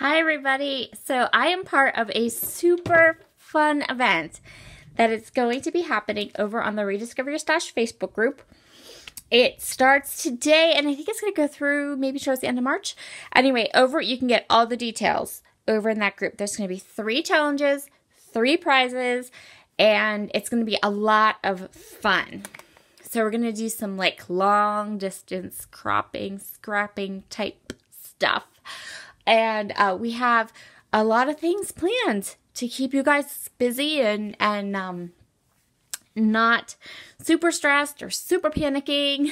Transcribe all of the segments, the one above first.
Hi everybody! So I am part of a super fun event that is going to be happening over on the Rediscover Your Stash Facebook group. It starts today and I think it's going to go through maybe towards the end of March. Anyway, you can get all the details over in that group. There's going to be 3 challenges, 3 prizes, and it's going to be a lot of fun. So we're going to do some like long distance cropping, scrapping type stuff. And we have a lot of things planned to keep you guys busy and not super stressed or super panicking,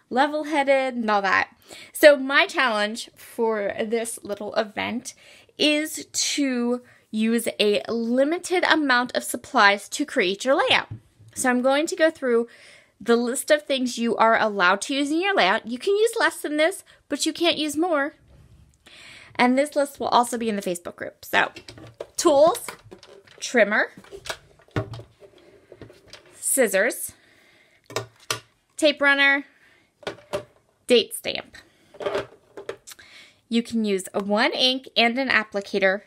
level-headed and all that. So my challenge for this little event is to use a limited amount of supplies to create your layout. So I'm going to go through the list of things you are allowed to use in your layout. You can use less than this, but you can't use more. And this list will also be in the Facebook group. So, tools, trimmer, scissors, tape runner, date stamp. You can use 1 ink and an applicator.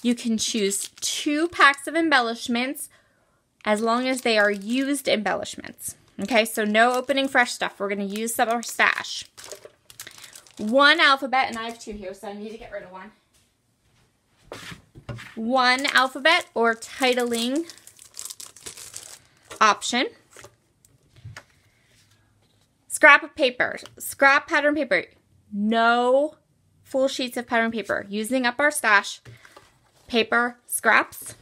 You can choose 2 packs of embellishments as long as they are used embellishments. Okay, so no opening fresh stuff. We're going to use some of our stash. 1 alphabet, and I have 2 here, so I need to get rid of 1. 1 alphabet or titling option. Scrap of paper, scrap pattern paper. No full sheets of pattern paper. Using up our stash, paper scraps.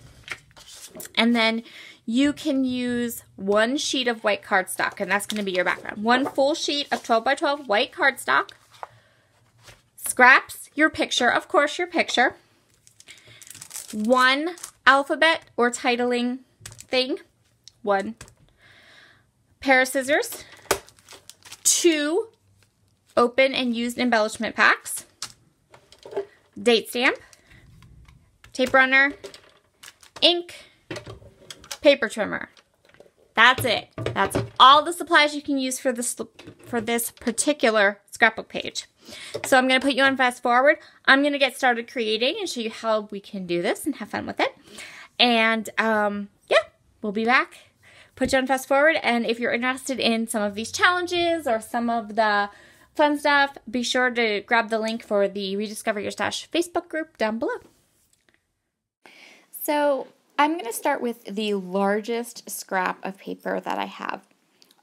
And then you can use 1 sheet of white cardstock, and that's going to be your background. 1 full sheet of 12 by 12 white cardstock. Scraps, your picture, of course, your picture. 1 alphabet or titling thing. 1 pair of scissors. 2 open and used embellishment packs. Date stamp. Tape runner. Ink. Paper trimmer. That's it. That's all the supplies you can use for this particular scrapbook page. So I'm going to put you on fast forward. I'm going to get started creating and show you how we can do this and have fun with it. And yeah, we'll be back. Put you on fast forward. And if you're interested in some of these challenges or some of the fun stuff, be sure to grab the link for the Rediscover Your Stash Facebook group down below. So I'm going to start with the largest scrap of paper that I have.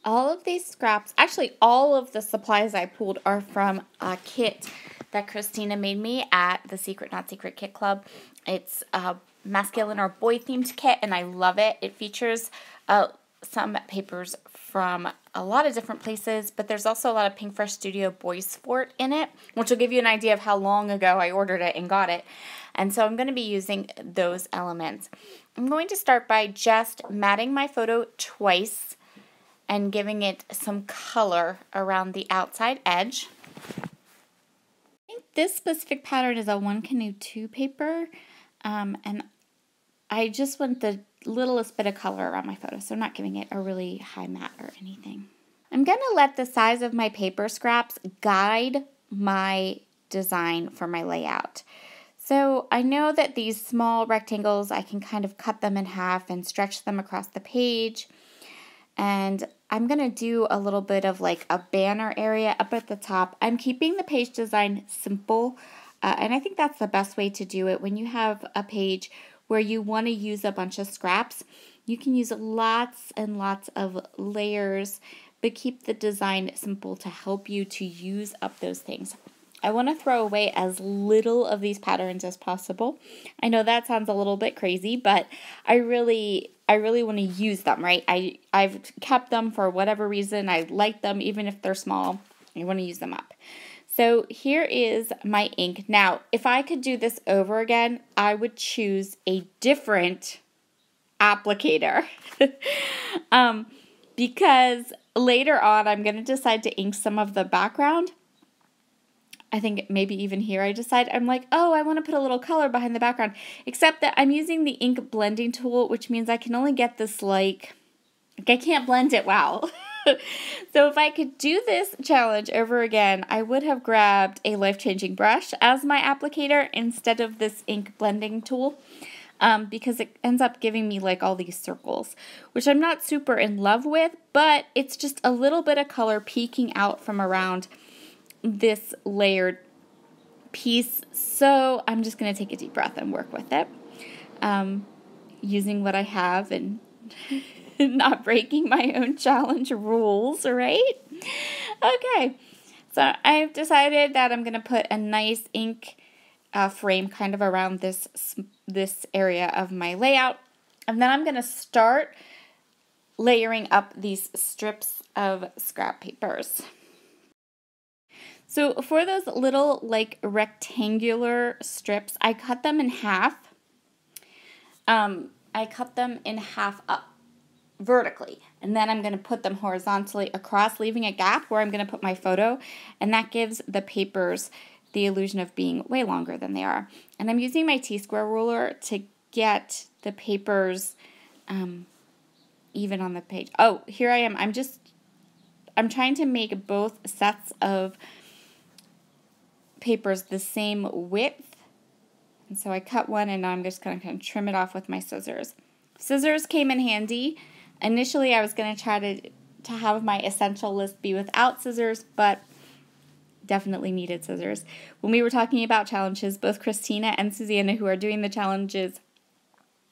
All of these scraps, actually all of the supplies I pulled are from a kit that Christina made me at the Secret Not Secret Kit Club. It's a masculine or boy themed kit and I love it. It features some papers from a lot of different places, but there's also a lot of Pink Fresh Studio Boy Sport in it, which will give you an idea of how long ago I ordered it and got it. And so I'm going to be using those elements. I'm going to start by just matting my photo twice and giving it some color around the outside edge. I think this specific pattern is a 1 Canoe 2 paper, and I just want the littlest bit of color around my photo, so I'm not giving it a really high matte or anything. I'm going to let the size of my paper scraps guide my design for my layout. So I know that these small rectangles, I can kind of cut them in half and stretch them across the page. And I'm going to do a little bit of like a banner area up at the top. I'm keeping the page design simple, and I think that's the best way to do it. When you have a page where you want to use a bunch of scraps, you can use lots and lots of layers, but keep the design simple to help you to use up those things. I want to throw away as little of these patterns as possible. I know that sounds a little bit crazy, but I really want to use them, right? I've kept them for whatever reason. I like them even if they're small. I want to use them up. So here is my ink. Now, if I could do this over again, I would choose a different applicator because later on I'm going to decide to ink some of the background. I think maybe even here I decide, I'm like, oh, I want to put a little color behind the background. Except that I'm using the ink blending tool, which means I can only get this like I can't blend it well. So if I could do this challenge over again, I would have grabbed a life-changing brush as my applicator instead of this ink blending tool, because it ends up giving me like all these circles, which I'm not super in love with, but it's just a little bit of color peeking out from around this layered piece. So I'm just going to take a deep breath and work with it, using what I have and not breaking my own challenge rules, right? Okay, so I've decided that I'm going to put a nice ink frame kind of around this area of my layout, and then I'm going to start layering up these strips of scrap papers. So for those little like rectangular strips, I cut them in half. I cut them in half up vertically, and then I'm going to put them horizontally across, leaving a gap where I'm going to put my photo, and that gives the papers the illusion of being way longer than they are. And I'm using my T-square ruler to get the papers even on the page. Oh, here I am. I'm trying to make both sets of papers the same width. And so I cut one, and now I'm just going to kind of trim it off with my scissors. Scissors came in handy. Initially, I was going to try to have my essential list be without scissors, but definitely needed scissors. When we were talking about challenges, both Christina and Susanna, who are doing the challenges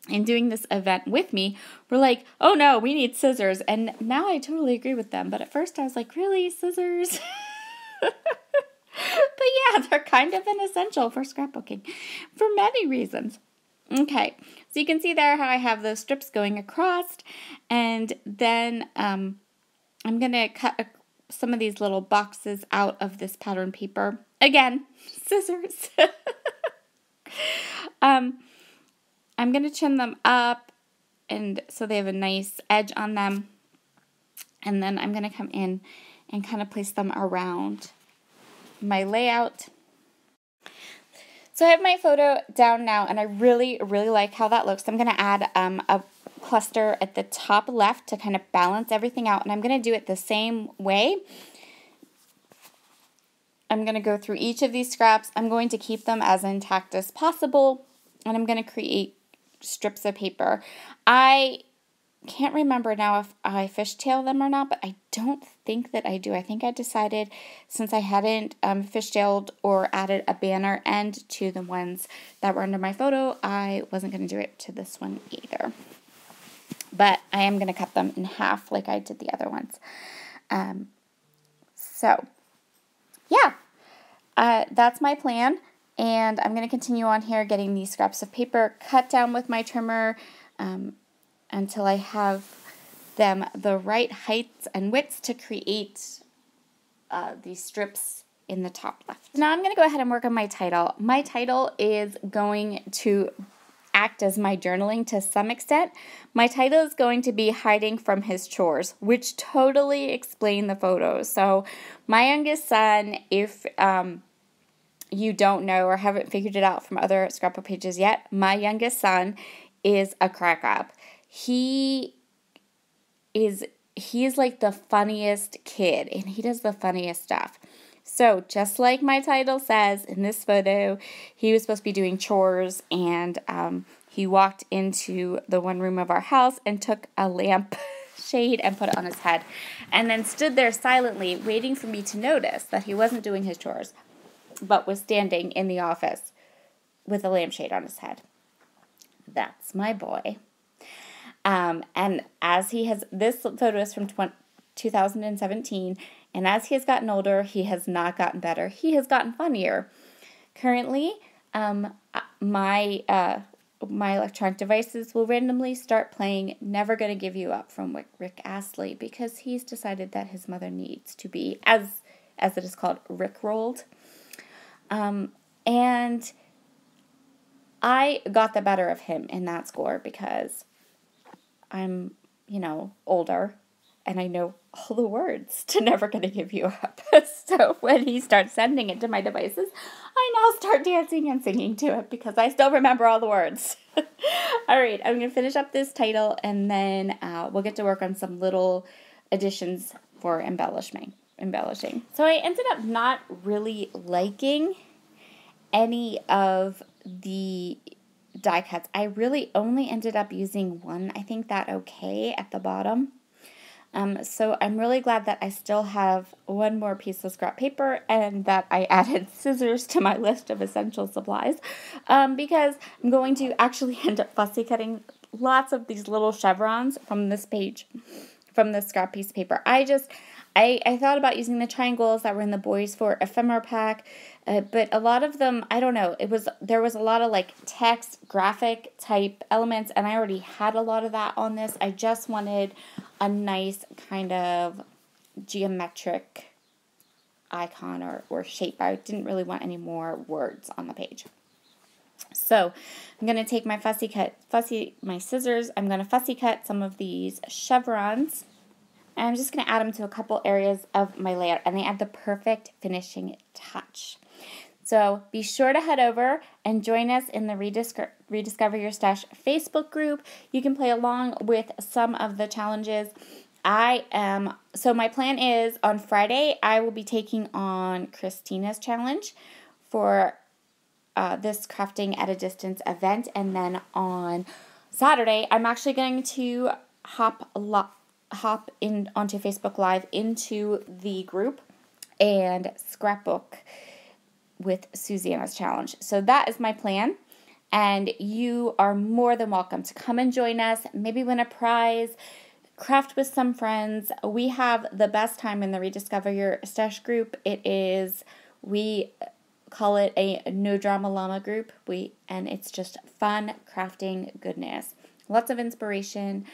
and doing this event with me, were like, oh no, we need scissors. And now I totally agree with them. But at first I was like, really, scissors? But yeah, they're kind of an essential for scrapbooking for many reasons. Okay, so you can see there how I have those strips going across, and then I'm going to cut some of these little boxes out of this pattern paper. Again, scissors. I'm going to trim them up, and so they have a nice edge on them, and then I'm going to come in and kind of place them around my layout. So I have my photo down now, and I really, really like how that looks. I'm going to add a cluster at the top left to kind of balance everything out, and I'm going to do it the same way. I'm going to go through each of these scraps. I'm going to keep them as intact as possible, and I'm going to create strips of paper. I can't remember now if I fishtail them or not, but I don't think that I do. I think I decided, since I hadn't fishtailed or added a banner end to the ones that were under my photo, I wasn't going to do it to this one either. But I am going to cut them in half like I did the other ones. So, yeah, that's my plan. And I'm going to continue on here getting these scraps of paper cut down with my trimmer until I have them the right heights and widths to create these strips in the top left. Now I'm going to go ahead and work on my title. My title is going to act as my journaling to some extent. My title is going to be Hiding from His Chores, which totally explain the photos. So my youngest son, if you don't know or haven't figured it out from other scrapbook pages yet, my youngest son is a crack up. He is like the funniest kid, and he does the funniest stuff. So just like my title says, in this photo, he was supposed to be doing chores, and he walked into the one room of our house and took a lamp shade and put it on his head, and then stood there silently waiting for me to notice that he wasn't doing his chores, but was standing in the office with a lampshade on his head. That's my boy. And as he has, this photo is from 2017, and as he has gotten older, he has not gotten better. He has gotten funnier. Currently, my electronic devices will randomly start playing Never Gonna Give You Up from Rick Astley, because he's decided that his mother needs to be, as it is called, Rickrolled. And I got the better of him in that score because I'm, older, and I know all the words to Never Gonna Give You Up. So when he starts sending it to my devices, I now start dancing and singing to it because I still remember all the words. All right, I'm going to finish up this title, and then we'll get to work on some little additions for embellishing. So I ended up not really liking any of the die cuts. I really only ended up using one. I think that okay at the bottom. So I'm really glad that I still have one more piece of scrap paper and that I added scissors to my list of essential supplies, because I'm going to actually end up fussy cutting lots of these little chevrons from this page, from this scrap piece of paper. I thought about using the triangles that were in the Boys for Ephemera pack, but a lot of them, I don't know, there was a lot of like text, graphic type elements, and I already had a lot of that on this. I just wanted a nice kind of geometric icon or shape. I didn't really want any more words on the page. So I'm going to take my scissors. I'm going to fussy cut some of these chevrons. And I'm just going to add them to a couple areas of my layout, and they add the perfect finishing touch. So be sure to head over and join us in the Rediscover Your Stash Facebook group. You can play along with some of the challenges. So my plan is on Friday, I will be taking on Christina's challenge for this crafting at a distance event. And then on Saturday, I'm actually going to hop in onto Facebook Live into the group and Scrapbook with Susanna's challenge. So that is my plan, and you are more than welcome to come and join us, maybe win a prize, craft with some friends. We have the best time in the Rediscover Your Stash group. We call it a No Drama Llama group, and it's just fun crafting goodness. Lots of inspiration.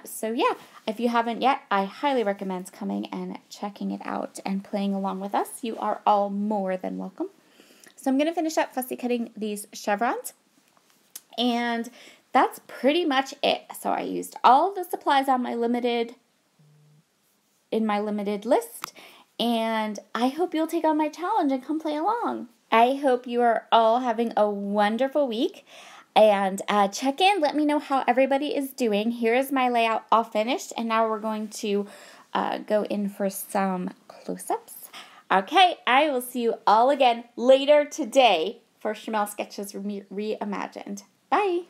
So yeah, if you haven't yet, I highly recommend coming and checking it out and playing along with us. You are all more than welcome. So I'm going to finish up fussy cutting these chevrons, and that's pretty much it. So I used all the supplies on my limited list, and I hope you'll take on my challenge and come play along. I hope you are all having a wonderful week. And check in, let me know how everybody is doing. Here is my layout all finished, and now we're going to go in for some close-ups. Okay, I will see you all again later today for Chamel Sketches Reimagined. Bye!